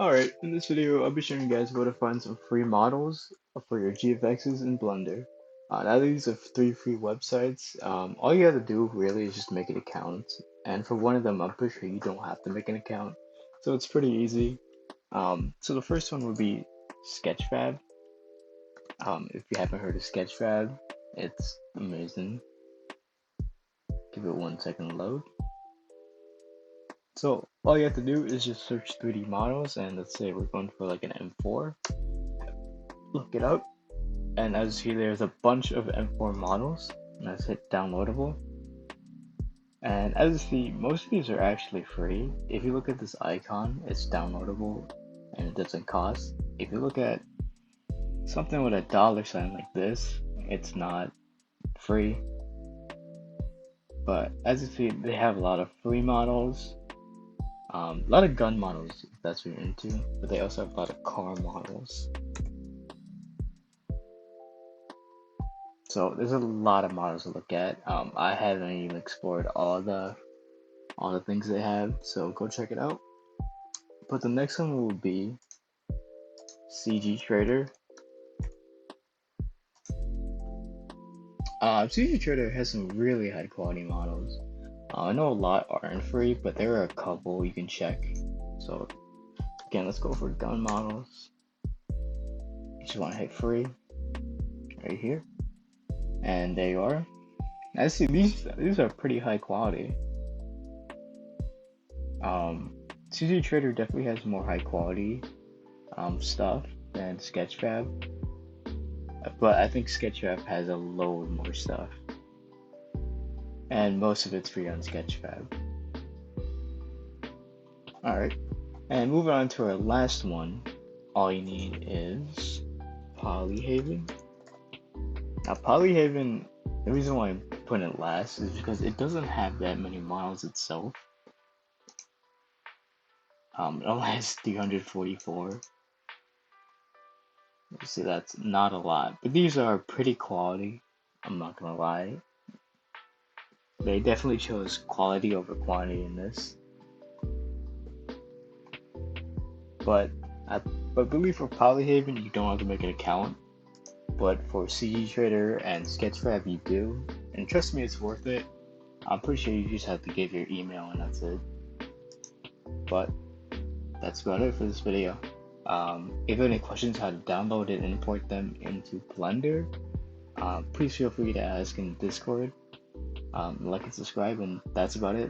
Alright, in this video I'll be showing you guys how to find some free models for your GFXs in Blender. Now these are three free websites. All you have to do really is just make an account. And for one of them, I'm pretty sure you don't have to make an account. So it's pretty easy. So the first one would be Sketchfab. If you haven't heard of Sketchfab, it's amazing. Give it 1 second to load. So all you have to do is just search 3D models, and let's say we're going for like an M4. Look it up, and as you see, there's a bunch of M4 models. Let's hit downloadable, and as you see, most of these are actually free. If you look at this icon, it's downloadable and it doesn't cost. If you look at something with a dollar sign like this, it's not free. But as you see, they have a lot of free models. A lot of gun models, if that's what you're into, but they also have a lot of car models. So there's a lot of models to look at. I haven't even explored all the things they have, so go check it out. But the next one will be CG Trader. CG Trader has some really high quality models. I know a lot aren't free, but there are a couple you can check. So again, let's go for gun models. You just want to hit free right here, and there you are. I see these are pretty high quality. CG Trader definitely has more high quality stuff than Sketchfab, but I think Sketchfab has a load more stuff, and most of it's free on Sketchfab. Alright, and moving on to our last one, all you need is Polyhaven. Now Polyhaven, the reason why I'm putting it last is because it doesn't have that many models itself. It only has 344. You see, that's not a lot, but these are pretty quality. I'm not gonna lie. They definitely chose quality over quantity in this. But I believe for Polyhaven you don't have to make an account. But for CG Trader and Sketchfab you do. And trust me, it's worth it. I'm pretty sure you just have to give your email and that's it. But that's about it for this video. If you have any questions how to download and import them into Blender, please feel free to ask in Discord. Like and subscribe, and that's about it.